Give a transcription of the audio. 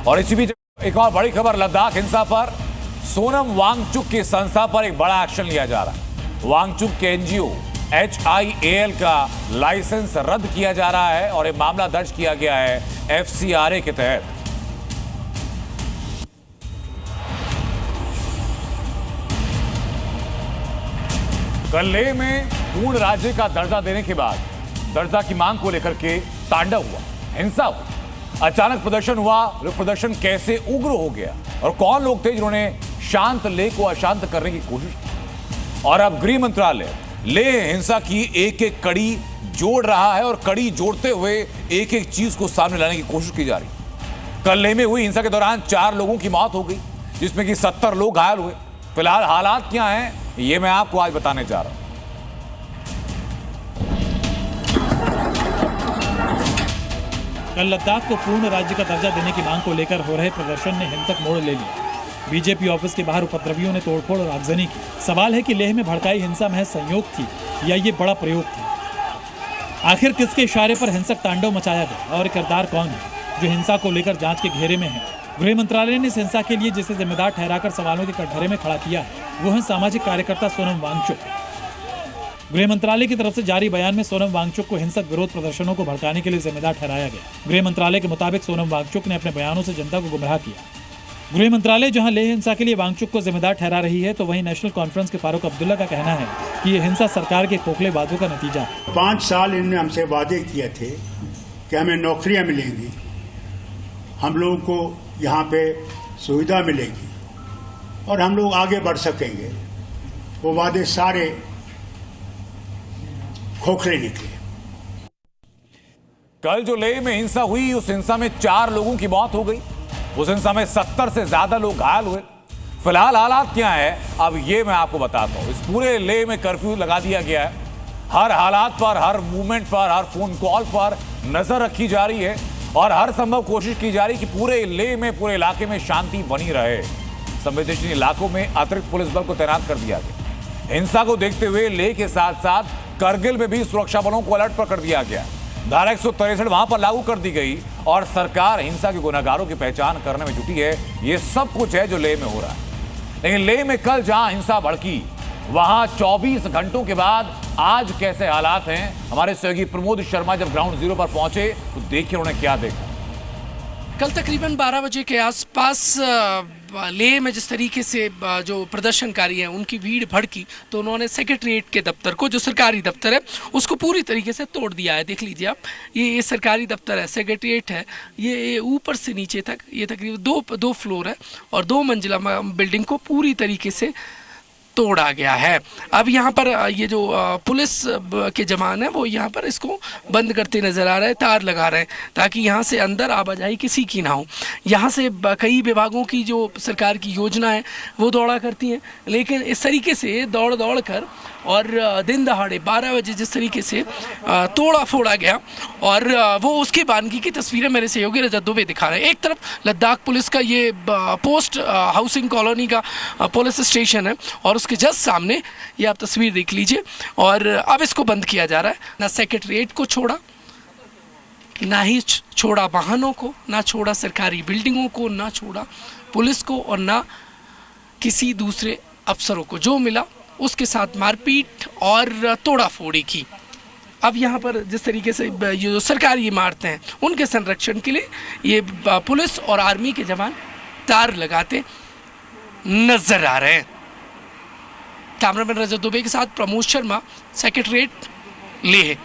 और इसी बीच एक और बड़ी खबर, लद्दाख हिंसा पर सोनम वांगचुक की संस्था पर एक बड़ा एक्शन लिया जा रहा है। वांगचुक के एनजीओ HIAL का लाइसेंस रद्द किया जा रहा है और एक मामला दर्ज किया गया है FCRA के तहत। कल लेह में पूर्ण राज्य का दर्जा देने के बाद दर्जा की मांग को लेकर के तांडव हुआ, हिंसा हुई, अचानक प्रदर्शन हुआ। प्रदर्शन कैसे उग्र हो गया और कौन लोग थे जिन्होंने शांत लेह को अशांत करने की कोशिश की। और अब गृह मंत्रालय लेह हिंसा की एक एक कड़ी जोड़ रहा है और कड़ी जोड़ते हुए एक एक चीज को सामने लाने की कोशिश की जा रही। कल लेह में हुई हिंसा के दौरान 4 लोगों की मौत हो गई, जिसमें कि 70 लोग घायल हुए। फिलहाल हालात क्या हैं ये मैं आपको आज बताने जा रहा हूं। कल लद्दाख को पूर्ण राज्य का दर्जा देने की मांग को लेकर हो रहे प्रदर्शन ने हिंसक मोड़ ले लिया। बीजेपी ऑफिस के बाहर उपद्रवियों ने तोड़फोड़ और आगजनी की। सवाल है कि लेह में भड़काई हिंसा महज संयोग थी या ये बड़ा प्रयोग था। आखिर किसके इशारे पर हिंसक तांडव मचाया गया और किरदार कौन है जो हिंसा को लेकर जांच के घेरे में है। गृह मंत्रालय ने इस हिंसा के लिए जिसे जिम्मेदार ठहराकर सवालों के कटघरे में खड़ा किया है वो है सामाजिक कार्यकर्ता सोनम वांगचुक। गृह मंत्रालय की तरफ से जारी बयान में सोनम वांगचुक को हिंसक विरोध प्रदर्शनों को भड़काने के लिए जिम्मेदार ठहराया गया। गृह मंत्रालय के मुताबिक सोनम वांगचुक ने अपने बयानों से जनता को गुमराह किया। गृह मंत्रालय जहां लेह हिंसा के लिए वांगचुक को जिम्मेदार ठहरा रही है, तो वहीं नेशनल कॉन्फ्रेंस के फारूक अब्दुल्ला का कहना है कि यह हिंसा सरकार के खोखले वादों का नतीजा है। 5 साल इन्होंने हमसे वादे किए थे कि हमें नौकरियां मिलेंगी, हम लोगों को यहाँ पे सुविधा मिलेगी और हम लोग आगे बढ़ सकेंगे। वो वादे सारे खोखले निकले। कल जो लेह में हिंसा हुई, उस हिंसा में 4 लोगों की मौत हो गई। उस हिंसा में 70 से ज्यादा लोग घायल हुए। फिलहाल हालात क्या है अब ये मैं आपको बताता हूं। इस पूरे लेह में कर्फ्यू लगा दिया गया है। हर हालात पर, हर मूवमेंट पर, हर फोन कॉल पर नजर रखी जा रही है और हर संभव कोशिश की जा रही कि पूरे लेह में, पूरे इलाके में शांति बनी रहे। संवेदनशील इलाकों में अतिरिक्त पुलिस बल को तैनात कर दिया गया। हिंसा को देखते हुए लेह के साथ साथ करगिल में भी सुरक्षा बलों को अलर्ट पर कर दिया गया। धारा 163 वहां पर लागू कर दी गई और सरकार हिंसा के गुनहगारों की पहचान करने में जुटी है। ये सब कुछ है जो लेह में हो रहा है। लेकिन लेह में कल जहां हिंसा भड़की, वहां 24 घंटों के बाद आज कैसे हालात हैं। हमारे सहयोगी प्रमोद शर्मा जब ग्राउंड जीरो पर पहुंचे तो देखिए उन्होंने क्या देखा। कल तकरीबन 12 बजे के आसपास लेह में जिस तरीके से जो प्रदर्शनकारी हैं उनकी भीड़ भड़की, तो उन्होंने सेक्रेटरीट के दफ्तर को, जो सरकारी दफ्तर है, उसको पूरी तरीके से तोड़ दिया है। देख लीजिए आप, ये सरकारी दफ्तर है, सेक्रेटरीट है, ये ऊपर से नीचे तक ये तकरीबन 2 फ्लोर है और 2 मंजिला बिल्डिंग को पूरी तरीके से तोड़ा गया है। अब यहाँ पर ये जो पुलिस के जवान है वो यहाँ पर इसको बंद करते नजर आ रहे हैं, तार लगा रहे हैं ताकि यहाँ से अंदर आवाजाही किसी की ना हो। यहाँ से कई विभागों की जो सरकार की योजना है वो दौड़ा करती हैं, लेकिन इस तरीके से दौड़ कर और दिन दहाड़े 12 बजे जिस तरीके से तोड़ा फोड़ा गया और वो उसके बानगी की तस्वीरें मेरे सहयोगी रजत दुबे दिखा रहे हैं। एक तरफ लद्दाख पुलिस का ये पोस्ट हाउसिंग कॉलोनी का पुलिस स्टेशन है और उसके जस्ट सामने ये आप तस्वीर देख लीजिए और अब इसको बंद किया जा रहा है। ना सेक्रेटरीट को छोड़ा, ना ही छोड़ा वाहनों को, ना छोड़ा सरकारी बिल्डिंगों को, ना छोड़ा पुलिस को और ना किसी दूसरे अफसरों को। जो मिला उसके साथ मारपीट और तोड़ाफोड़ी की। अब यहाँ पर जिस तरीके से ये जो सरकारी इमारतें हैं उनके संरक्षण के लिए ये पुलिस और आर्मी के जवान तार लगाते नजर आ रहे हैं। कैमरामैन रजत दुबे के साथ प्रमोद शर्मा, सेक्रेटरीट लेह।